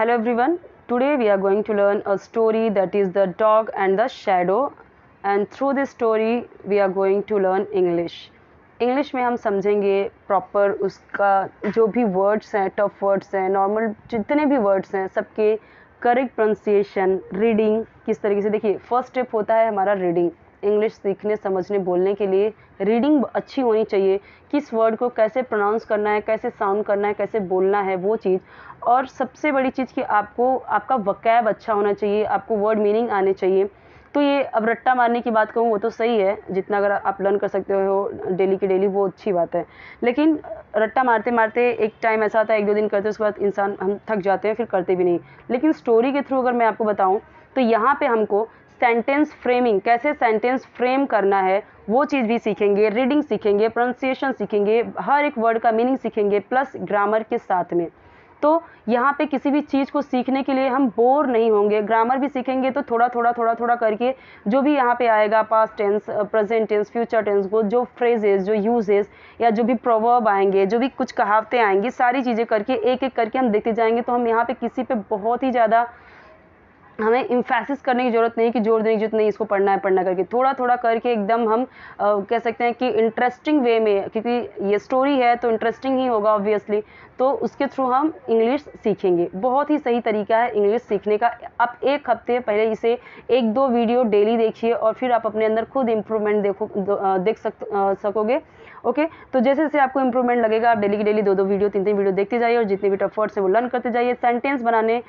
Hello everyone. Today we are going to learn a story that is The Dog and the Shadow, and through this story we are going to learn English. English में हम समझेंगे proper उसका जो भी words हैं, tough words हैं, normal जितने भी वर्ड्स हैं, सबके करेक्ट प्रोनाउंसिएशन, रीडिंग किस तरीके से। देखिए, फर्स्ट स्टेप होता है हमारा रीडिंग। इंग्लिश सीखने, समझने, बोलने के लिए रीडिंग अच्छी होनी चाहिए। किस वर्ड को कैसे प्रोनाउंस करना है, कैसे साउंड करना है, कैसे बोलना है, वो चीज़। और सबसे बड़ी चीज़ कि आपको आपका वकैब अच्छा होना चाहिए, आपको वर्ड मीनिंग आने चाहिए। तो ये अब रट्टा मारने की बात कहूँ वो तो सही है, जितना अगर आप लर्न कर सकते हो डेली की डेली वो अच्छी बात है। लेकिन रट्टा मारते मारते एक टाइम ऐसा आता है, 1-2 दिन करते उसके बाद इंसान हम थक जाते हैं, फिर करते भी नहीं। लेकिन स्टोरी के थ्रू अगर मैं आपको बताऊँ तो यहाँ पे हमको सेंटेंस फ्रेमिंग, कैसे सेंटेंस फ्रेम करना है वो चीज़ भी सीखेंगे, रीडिंग सीखेंगे, प्रोनाउंसिएशन सीखेंगे, हर एक वर्ड का मीनिंग सीखेंगे, प्लस ग्रामर के साथ में। तो यहाँ पे किसी भी चीज़ को सीखने के लिए हम बोर नहीं होंगे। ग्रामर भी सीखेंगे तो थोड़ा थोड़ा करके जो भी यहाँ पे आएगा, past tense, present tense, future tense को, जो फ्रेजेस, जो यूजेस या जो भी प्रोवर्ब आएंगे, जो भी कुछ कहावतें आएंगी, सारी चीज़ें करके एक एक करके हम देखते जाएंगे। तो हम यहाँ पे किसी पे बहुत ही ज़्यादा हमें इम्फेसिस करने की ज़रूरत नहीं कि जोर देने की ज़रूरत नहीं, इसको पढ़ना है पढ़ना करके, थोड़ा थोड़ा करके एकदम हम कह सकते हैं कि इंटरेस्टिंग वे में, क्योंकि ये स्टोरी है तो इंटरेस्टिंग ही होगा ऑब्वियसली। तो उसके थ्रू हम इंग्लिश सीखेंगे। बहुत ही सही तरीका है इंग्लिश सीखने का। आप एक हफ्ते पहले इसे 1-2 वीडियो डेली देखिए और फिर आप अपने अंदर खुद इम्प्रूवमेंट देख सकोगे। ओके, तो जैसे जैसे आपको इम्प्रूवमेंट लगेगा आप डेली की डेली 2-2 वीडियो, 3-3 वीडियो देखते जाइए और जितने भी टफ वर्ड्स हैं वो लर्न करते जाइए। सेंटेंस बनाने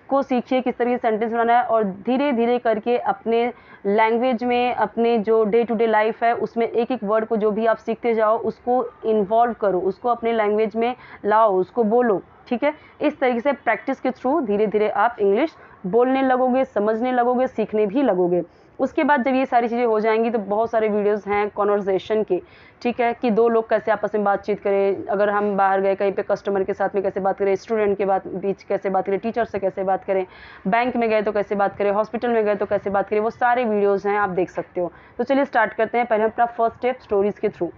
को सीखिए, किस तरीके से सेंटेंस बनाना है, और धीरे धीरे करके अपने लैंग्वेज में, अपने जो डे टू डे लाइफ है उसमें एक एक वर्ड को जो भी आप सीखते जाओ उसको इन्वॉल्व करो, उसको अपने लैंग्वेज में लाओ, उसको बोलो। ठीक है, इस तरीके से प्रैक्टिस के थ्रू धीरे धीरे आप इंग्लिश बोलने लगोगे, समझने लगोगे, सीखने भी लगोगे। उसके बाद जब ये सारी चीज़ें हो जाएंगी तो बहुत सारे वीडियोस हैं कॉन्वर्सेशन के, ठीक है, कि दो लोग कैसे आपस में बातचीत करें, अगर हम बाहर गए कहीं पे कस्टमर के साथ में कैसे बात करें, स्टूडेंट के बीच कैसे बात करें, टीचर से कैसे बात करें, बैंक में गए तो कैसे बात करें, हॉस्पिटल में गए तो कैसे बात करें, वो सारे वीडियोज़ हैं, आप देख सकते हो। तो चलिए स्टार्ट करते हैं। पहले हम अपना फर्स्ट स्टेप स्टोरीज़ के through.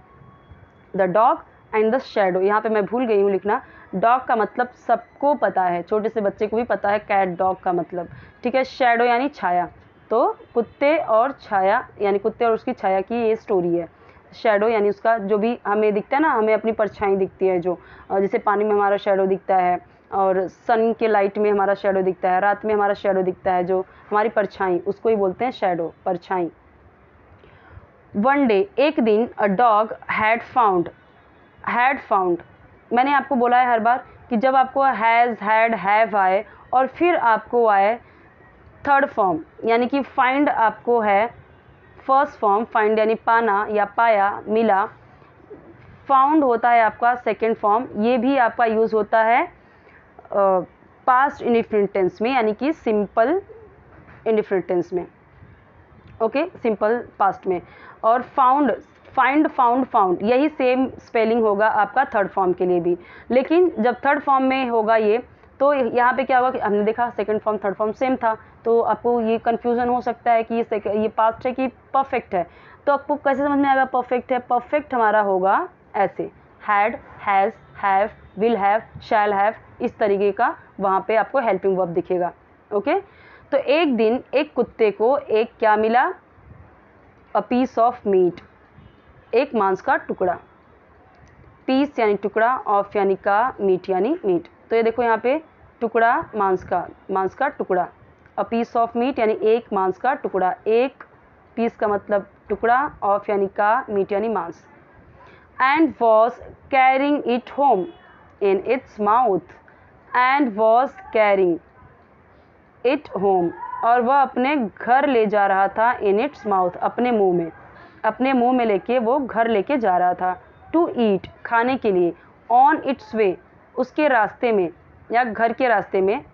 The dog and the shadow. यहाँ पे मैं भूल गई हूँ लिखना। डॉग का मतलब सबको पता है, छोटे से बच्चे को भी पता है कैट डॉग का मतलब, ठीक है। शैडो यानी छाया, तो कुत्ते और छाया यानी कुत्ते और उसकी छाया की ये स्टोरी है। शैडो यानी उसका जो भी हमें दिखता है ना, हमें अपनी परछाई दिखती है, जो जैसे पानी में हमारा शैडो दिखता है और सन के लाइट में हमारा शैडो दिखता है, रात में हमारा शैडो दिखता है, जो हमारी परछाई, उसको ही बोलते हैं शैडो, परछाई। वन डे, एक दिन, अ डॉग हैड फाउंड मैंने आपको बोला है हर बार कि जब आपको हैज़, हैड, हैव आए और फिर आपको आए थर्ड फॉर्म, यानी कि फाइंड आपको है फर्स्ट फॉर्म, फाइंड यानी पाना या पाया, मिला। फाउंड होता है आपका सेकेंड फॉर्म, ये भी आपका यूज़ होता है पास्ट इंडिफरेंट टेंस में, यानी कि सिंपल इंडिफरेंट टेंस में। ओके, सिंपल पास्ट में। और फाउंड, फाइंड, फाउंड, यही सेम स्पेलिंग होगा आपका थर्ड फॉर्म के लिए भी। लेकिन जब थर्ड फॉर्म में होगा ये, तो यहाँ पे क्या होगा कि हमने देखा second form third form same था, तो आपको ये कंफ्यूजन हो सकता है कि ये पास्ट है कि परफेक्ट है। तो आपको कैसे समझ में आएगा परफेक्ट है? परफेक्ट हमारा होगा ऐसे, had, has, have, will have, shall have, इस तरीके का वहाँ पे आपको हेल्पिंग वर्ब दिखेगा। ओके, तो एक दिन एक कुत्ते को एक क्या मिला? अ पीस ऑफ मीट, एक मांस का टुकड़ा। पीस यानी टुकड़ा, ऑफ यानी का, मीट यानी मीट। तो ये देखो यहाँ पे टुकड़ा, मांस का टुकड़ा। अ पीस ऑफ मीट यानी एक मांस का टुकड़ा, एक पीस का मतलब टुकड़ा, ऑफ यानी का, मीट यानी मांस। And was carrying it home in its mouth, and was carrying it home, और वह अपने घर ले जा रहा था, इन इट्स माउथ, अपने मुंह में लेके वो घर लेके जा रहा था। टू ईट, खाने के लिए। ऑन इट्स वे, उसके रास्ते में या घर के रास्ते में,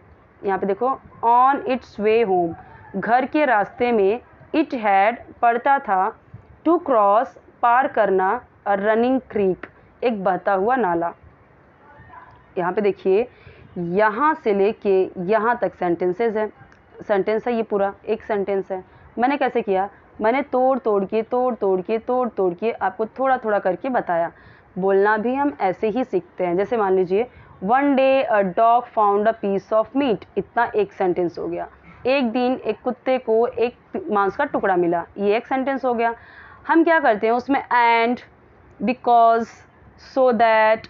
यहाँ पे देखो ऑन इट्स वे होम, घर के रास्ते में। इट हैड, पड़ता था, टू क्रॉस, पार करना, अ रनिंग क्रीक, एक बहता हुआ नाला। यहाँ पे देखिए, यहाँ से लेके यहाँ तक सेंटेंस है, ये पूरा एक सेंटेंस है। मैंने कैसे किया? मैंने तोड़ तोड़ के आपको थोड़ा थोड़ा करके बताया। बोलना भी हम ऐसे ही सीखते हैं। जैसे मान लीजिए, one day a dog found a piece of meat, इतना एक सेंटेंस हो गया। एक दिन एक कुत्ते को एक मांस का टुकड़ा मिला, ये एक सेंटेंस हो गया। हम क्या करते हैं उसमें एंड, बिकॉज, सो दैट,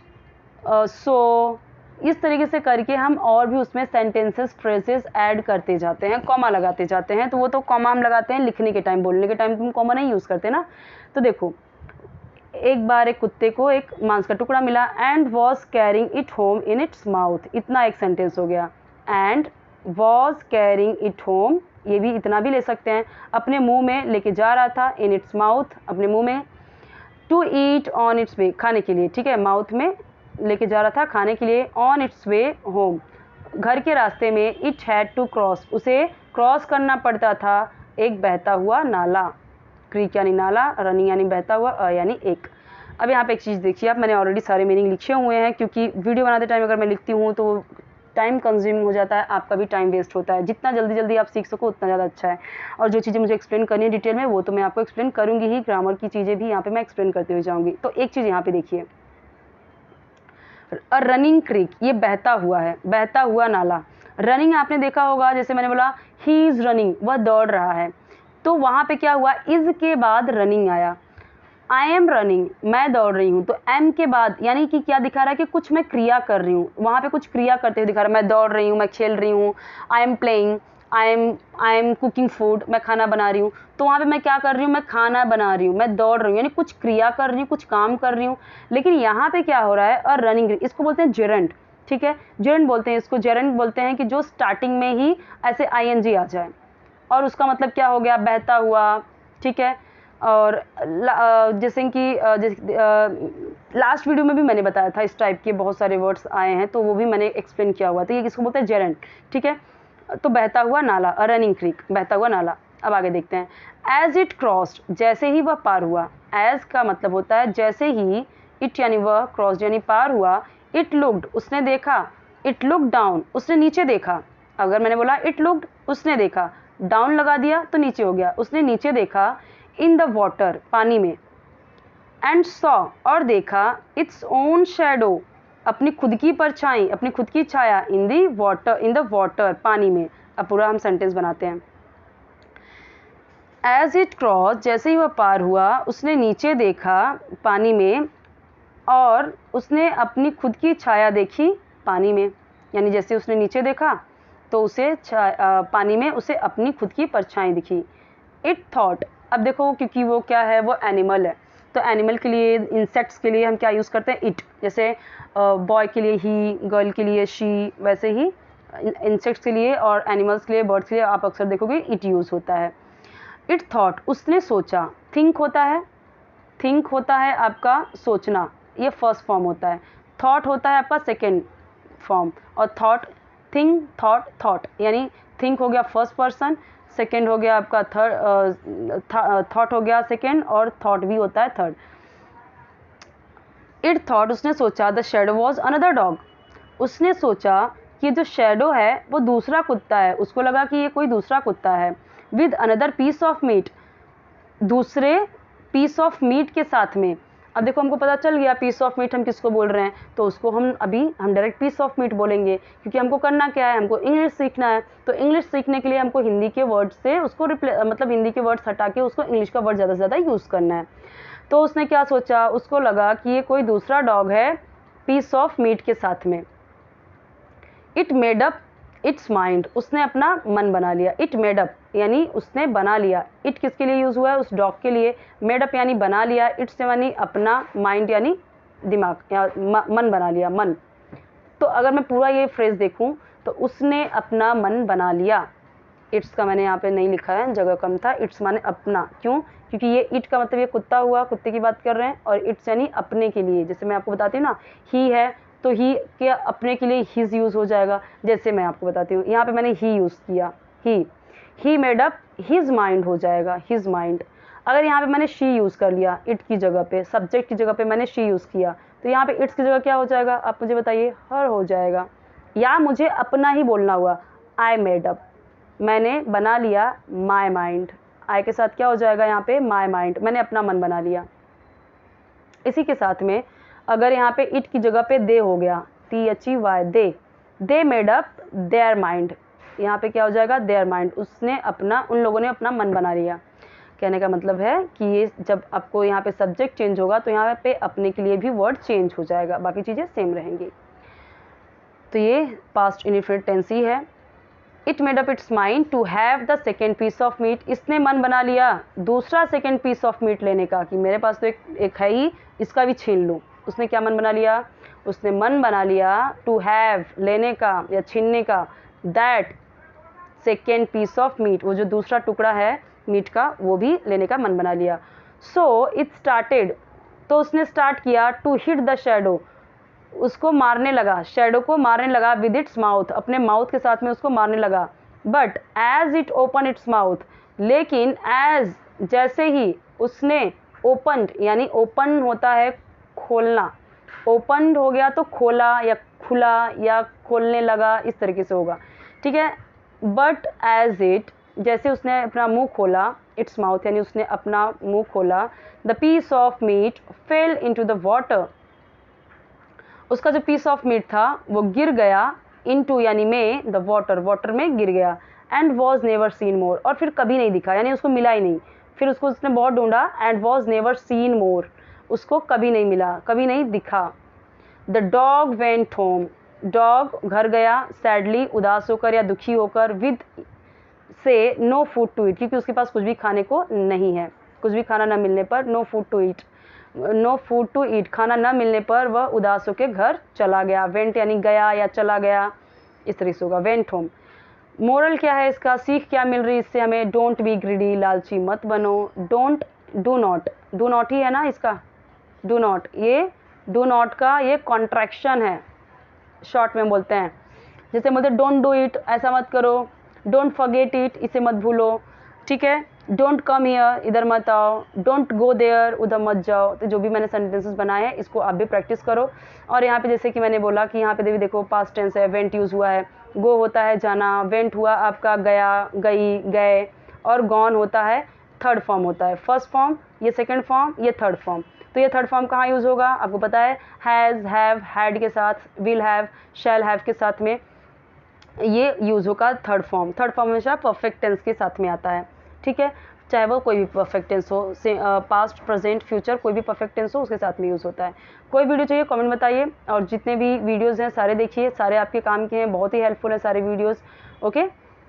सो, इस तरीके से करके हम और भी उसमें सेंटेंसेस फ्रेजेस ऐड करते जाते हैं, कॉमा लगाते जाते हैं। तो वो तो कॉमा हम लगाते हैं लिखने के टाइम, बोलने के टाइम तुम कॉमा नहीं यूज़ करते ना। तो देखो, एक बार एक कुत्ते को एक मांस का टुकड़ा मिला and was carrying it home in its mouth, इतना एक सेंटेंस हो गया। And was carrying it home, ये भी इतना भी ले सकते हैं, अपने मुंह में लेके जा रहा था, इन इट्स माउथ, अपने मुंह में, टू ईट ऑन इट्स वे, खाने के लिए, ठीक है, माउथ में लेके जा रहा था खाने के लिए, ऑन इट्स वे होम, घर के रास्ते में, इट हैड टू क्रॉस, उसे क्रॉस करना पड़ता था एक बहता हुआ नाला, क्रीक यानी नाला, रनिंग यानी बहता हुआ, यानी एक। अब यहाँ पे एक चीज़ देखिए आप, मैंने ऑलरेडी सारे मीनिंग लिखे हुए हैं, क्योंकि वीडियो बनाते टाइम अगर मैं लिखती हूँ तो टाइम कंज्यूमिंग हो जाता है, आपका भी टाइम वेस्ट होता है। जितना जल्दी जल्दी आप सीख सको उतना ज़्यादा अच्छा है। और जो चीज़ें मुझे एक्सप्लेन करनी है डिटेल में, वो तो मैं आपको एक्सप्लेन करूँगी ही, ग्रामर की चीज़ें भी यहाँ पे मैं एक्सप्लेन करते हुए जाऊँगी। तो एक चीज़ यहाँ पे देखिए, अ रनिंग क्रीक, ये बहता हुआ है, बहता हुआ नाला। रनिंग आपने देखा होगा, जैसे मैंने बोला ही इज़ रनिंग, वह दौड़ रहा है, तो वहाँ पे क्या हुआ, इज़ के बाद रनिंग आया। आई एम रनिंग, मैं दौड़ रही हूँ, तो एम के बाद यानी कि क्या दिखा रहा है कि कुछ मैं क्रिया कर रही हूँ, वहाँ पे कुछ क्रिया करते हुए दिखा रहा है, मैं दौड़ रही हूँ, मैं खेल रही हूँ। I am playing, I am cooking food, मैं खाना बना रही हूँ, तो वहाँ पे मैं क्या कर रही हूँ, मैं खाना बना रही हूँ, मैं दौड़ रही हूँ, यानी कुछ क्रिया कर रही हूँ, कुछ काम कर रही हूँ। लेकिन यहाँ पे क्या हो रहा है, और रनिंग, इसको बोलते हैं जेरेंट, ठीक है, जेरेंट बोलते हैं इसको, जेरेंट बोलते हैं कि जो स्टार्टिंग में ही ऐसे आईएनजी आ जाए, और उसका मतलब क्या हो गया, बहता हुआ, ठीक है। और जैसे कि लास्ट वीडियो में भी मैंने बताया था, इस टाइप के बहुत सारे वर्ड्स आए हैं, तो वो भी मैंने एक्सप्लेन किया हुआ। तो ये किसको बोलते हैं, जेरेंट, ठीक है। तो बहता हुआ नाला, अ रनिंग क्रीक, बहता हुआ नाला। अब आगे देखते हैं, एज इट क्रॉस्ड, जैसे ही वह पार हुआ। एज का मतलब होता है जैसे ही, इट यानी वह, क्रॉस्ड यानी पार हुआ, इट लुक्ड, उसने देखा, इट लुक डाउन, उसने नीचे देखा। अगर मैंने बोला इट लुक्ड, उसने देखा, डाउन लगा दिया तो नीचे हो गया, उसने नीचे देखा, इन द वाटर, पानी में, एंड सॉ, और देखा, इट्स ओन शैडो, अपनी खुद की परछाई, अपनी खुद की छाया, in the water, in the water, पानी में। अब पूरा हम सेंटेंस बनाते हैं, एज इट क्रॉस, जैसे ही वह पार हुआ, उसने नीचे देखा पानी में, और उसने अपनी खुद की छाया देखी पानी में, यानी जैसे उसने नीचे देखा तो उसे पानी में उसे अपनी खुद की परछाई दिखी। इट थॉट, अब देखो क्योंकि वो क्या है, वो एनिमल है, तो एनिमल के लिए, इंसेक्ट्स के लिए हम क्या यूज़ करते हैं, इट, जैसे बॉय के लिए ही, गर्ल के लिए शी, वैसे ही इंसेक्ट्स के लिए और एनिमल्स के लिए, बर्ड्स के लिए आप अक्सर देखोगे इट यूज़ होता है। इट थॉट, उसने सोचा, थिंक होता है, थिंक होता है आपका सोचना, ये फर्स्ट फॉर्म होता है, थॉट होता है आपका सेकेंड फॉर्म, और थॉट, थिंक, थॉट, थॉट, यानी थिंक हो गया फर्स्ट पर्सन, सेकेंड हो गया आपका थर्ड, थॉट हो गया सेकेंड, और थॉट भी होता है थर्ड। इट थॉट, उसने सोचा, the shadow was another dog, उसने सोचा कि जो शैडो है वो दूसरा कुत्ता है, उसको लगा कि ये कोई दूसरा कुत्ता है। With another piece of meat, दूसरे पीस ऑफ मीट के साथ में। अब देखो हमको पता चल गया पीस ऑफ मीट हम किसको बोल रहे हैं, तो उसको हम डायरेक्ट पीस ऑफ मीट बोलेंगे, क्योंकि हमको करना क्या है, हमको इंग्लिश सीखना है। तो इंग्लिश सीखने के लिए हमको हिंदी के वर्ड से उसको मतलब हिंदी के वर्ड्स हटा के उसको इंग्लिश का वर्ड ज़्यादा से ज़्यादा यूज़ करना है। तो उसने क्या सोचा, उसको लगा कि ये कोई दूसरा डॉग है पीस ऑफ मीट के साथ में। It made up its mind, उसने अपना मन बना लिया। इट मेड अप यानी उसने बना लिया, इट किसके लिए यूज़ हुआ है, उस डॉग के लिए। मेड अप यानी बना लिया, इट्स यानी अपना, माइंड यानी दिमाग या मन बना लिया, मन। तो अगर मैं पूरा ये फ्रेज देखूं तो उसने अपना मन बना लिया। इट्स का मैंने यहाँ पे नहीं लिखा है, जगह कम था। इट्स माने अपना, क्यों, क्योंकि ये इट का मतलब ये कुत्ता हुआ, कुत्ते की बात कर रहे हैं, और इट्स यानी अपने के लिए। जैसे मैं आपको बताती हूँ ना, ही है तो ही के अपने के लिए हिज यूज़ हो जाएगा। जैसे मैं आपको बताती हूँ, यहाँ पे मैंने ही यूज़ किया, he made up his mind हो जाएगा, हिज माइंड। अगर यहाँ पे मैंने शी यूज़ कर लिया इट की जगह पे, सब्जेक्ट की जगह पे मैंने शी यूज़ किया, तो यहाँ पे इट्स की जगह क्या हो जाएगा, आप मुझे बताइए, हर हो जाएगा। या मुझे अपना ही बोलना हुआ, आई मेड अप, मैंने बना लिया माई माइंड। आई के साथ क्या हो जाएगा यहाँ पे, माई माइंड, मैंने अपना मन बना लिया। इसी के साथ में अगर यहाँ पे इट की जगह पे दे हो गया, THEY, they made up their mind. यहाँ पे क्या हो जाएगा, देयर माइंड, उसने अपना, उन लोगों ने अपना मन बना लिया। कहने का मतलब है कि ये जब आपको यहाँ पे सब्जेक्ट चेंज होगा तो यहाँ पे अपने के लिए भी वर्ड चेंज हो जाएगा, बाकी चीज़ें सेम रहेंगी। तो ये पास्ट इंडेफिनिट टेंस ही है। It made up its mind to have the second piece of meat, इसने मन बना लिया दूसरा सेकेंड पीस ऑफ मीट लेने का, कि मेरे पास तो एक है ही, इसका भी छीन लूँ। उसने क्या मन बना लिया, उसने मन बना लिया टू हैव, लेने का या छीनने का, that second piece of meat, वो जो दूसरा टुकड़ा है मीट का, वो भी लेने का मन बना लिया। सो इट स्टार्टेड, तो उसने स्टार्ट किया टू हिट द शैडो, उसको मारने लगा, शैडो को मारने लगा, विद इट्स माउथ, अपने माउथ के साथ में उसको मारने लगा। But as it open its mouth, लेकिन एज, जैसे ही उसने ओपन, यानी ओपन होता है खोलना, ओपन हो गया तो खोला या खुला या खोलने लगा, इस तरीके से होगा, ठीक है। बट एज इट, जैसे उसने अपना मुंह खोला, इट्स माउथ यानी उसने अपना मुंह खोला, the piece of meat fell into the water, उसका जो पीस ऑफ मीट था वो गिर गया, इनटू यानी में, द वाटर, वाटर में गिर गया, and was never seen more, और फिर कभी नहीं दिखा, यानी उसको मिला ही नहीं, फिर उसको उसने बहुत ढूंढा, and was never seen more, उसको कभी नहीं मिला, कभी नहीं दिखा। The dog went home, dog घर गया, सैडली, उदास होकर या दुखी होकर, विद से नो फूड टू ईट, क्योंकि उसके पास कुछ भी खाने को नहीं है, कुछ भी खाना न मिलने पर, no food to eat, no food to eat, खाना न मिलने पर वह उदास होकर घर चला गया। वेंट यानी गया या चला गया, इस तरीके से होगा, वेंट होम। मोरल क्या है इसका, सीख क्या मिल रही इससे हमें, डोंट बी ग्रीडी, लालची मत बनो, don't, do not, do not ही है ना इसका, डू नॉट, ये डू नॉट का ये कॉन्ट्रैक्शन है, शॉर्ट में बोलते हैं, जैसे बोलते डोंट डू इट, ऐसा मत करो, डोंट फॉरगेट इट, इसे मत भूलो, ठीक है, डोंट कम हियर, इधर मत आओ, डोंट गो देयर, उधर मत जाओ। तो जो भी मैंने सेंटेंसेस बनाए हैं इसको आप भी प्रैक्टिस करो। और यहाँ पे जैसे कि मैंने बोला कि यहाँ पे भी देखो पास्ट टेंस है, वेंट यूज़ हुआ है, गो होता है जाना, वेंट हुआ आपका गया, गई, गए, और गॉन होता है थर्ड फॉर्म होता है, फर्स्ट फॉर्म, ये सेकेंड फॉर्म, ये थर्ड फॉर्म। तो ये थर्ड फॉर्म कहाँ यूज़ होगा आपको पता है, हैज़, हैव, हैड के साथ, विल हैव, शैल हैव के साथ में ये यूज़ होगा थर्ड फॉर्म। थर्ड फॉर्म हमेशा परफेक्ट टेंस के साथ में आता है, ठीक है, चाहे वो कोई भी परफेक्ट टेंस हो, पास्ट, प्रेजेंट, फ्यूचर, कोई भी परफेक्ट टेंस हो उसके साथ में यूज़ होता है। कोई वीडियो चाहिए कमेंट बताइए, और जितने भी वीडियोज़ हैं सारे देखिए, सारे आपके काम के हैं, बहुत ही हेल्पफुल है सारे वीडियोज़, ओके,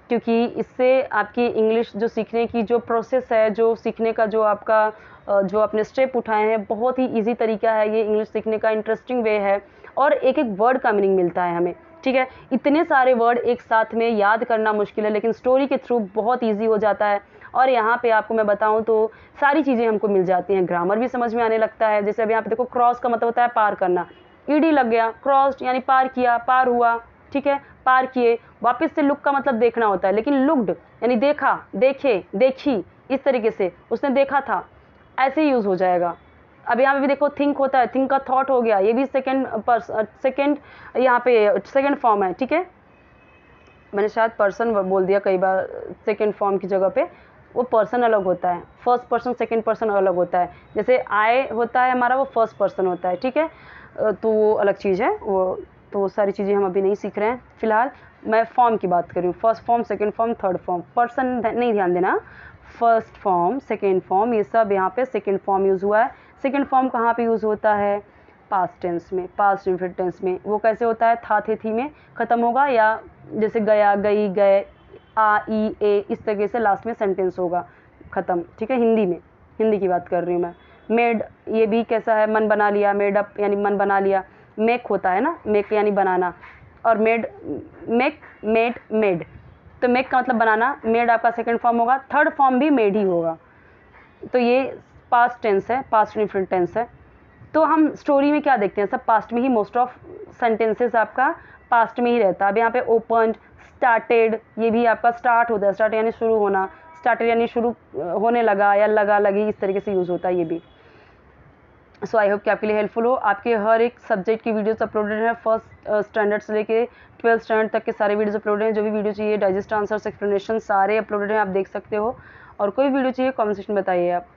क्योंकि इससे आपकी इंग्लिश जो सीखने की जो प्रोसेस है, जो सीखने का जो आपका जो आपने स्टेप उठाए हैं, बहुत ही ईजी तरीका है ये इंग्लिश सीखने का, इंटरेस्टिंग वे है, और एक एक वर्ड का मीनिंग मिलता है हमें, ठीक है। इतने सारे वर्ड एक साथ में याद करना मुश्किल है, लेकिन स्टोरी के थ्रू बहुत ईजी हो जाता है। और यहाँ पे आपको मैं बताऊँ तो सारी चीज़ें हमको मिल जाती हैं, ग्रामर भी समझ में आने लगता है। जैसे अब यहाँ पे देखो क्रॉस का मतलब होता है पार करना, ईडी लग गया, क्रॉस्ड यानी पार किया, पार हुआ, ठीक है, पार किए। वापस से लुक का मतलब देखना होता है, लेकिन लुक्ड यानी देखा, देखे, देखी, इस तरीके से उसने देखा था, ऐसे ही यूज़ हो जाएगा। अब यहाँ पे भी देखो थिंक होता है, थिंक का थॉट हो गया, ये भी सेकेंड यहाँ पे सेकेंड फॉर्म है, ठीक है, मैंने शायद पर्सन बोल दिया कई बार सेकेंड फॉर्म की जगह पे, वो पर्सन अलग होता है, फर्स्ट पर्सन सेकेंड पर्सन अलग होता है। जैसे आई होता है हमारा, वो फर्स्ट पर्सन होता है, ठीक है, तो वो अलग चीज़ है वो, तो वो सारी चीज़ें हम अभी नहीं सीख रहे हैं फिलहाल। मैं फॉर्म की बात कर रही हूँ, first form, second form, third form, person नहीं ध्यान देना, फर्स्ट फॉर्म, सेकेंड फॉर्म, ये सब यहाँ पे सेकेंड फॉर्म यूज़ हुआ है। सेकेंड फॉर्म कहाँ पे यूज़ होता है, पास्ट टेंस में, पास्ट इंडेफिनिट टेंस में। वो कैसे होता है, था, थे, थी में ख़त्म होगा, या जैसे गया, गई, गए, आ, ई, ए, इस तरीके से लास्ट में सेंटेंस होगा ख़त्म, ठीक है। हिंदी में, हिंदी की बात कर रही हूँ मैं। मेड, ये भी कैसा है, मन बना लिया, मेड अप यानी मन बना लिया। मेक होता है ना, मेक यानी बनाना, और मेड, मेक, मेड, मेड, तो मेक का मतलब बनाना, मेड आपका सेकंड फॉर्म होगा, थर्ड फॉर्म भी मेड ही होगा। तो ये पास्ट टेंस है, पास्ट इंडेफिनिट टेंस है। तो हम स्टोरी में क्या देखते हैं, सब पास्ट में ही, मोस्ट ऑफ सेंटेंसेस आपका पास्ट में ही रहता है। अब यहाँ पे ओपन्ड, स्टार्टेड, ये भी आपका स्टार्ट होता है, स्टार्ट यानी शुरू होना, स्टार्टेड यानी शुरू होने लगा या लगा, लगी, इस तरीके से यूज़ होता है ये भी। सो आई होप कि आपके लिए हेल्पफुल हो। आपके हर एक सब्जेक्ट की वीडियोस अपलोडेड है, फर्स्ट स्टैंडर्ड से लेके 12th स्टैंडर्ड तक के सारे वीडियोस अपलोडेड हैं। जो भी वीडियो चाहिए, डाइजेस्ट, आंसर्स, एक्सप्लेनेशन सारे अपलोडेड हैं, आप देख सकते हो। और कोई वीडियो चाहिए कमेंट सेक्शन में बताइए आप।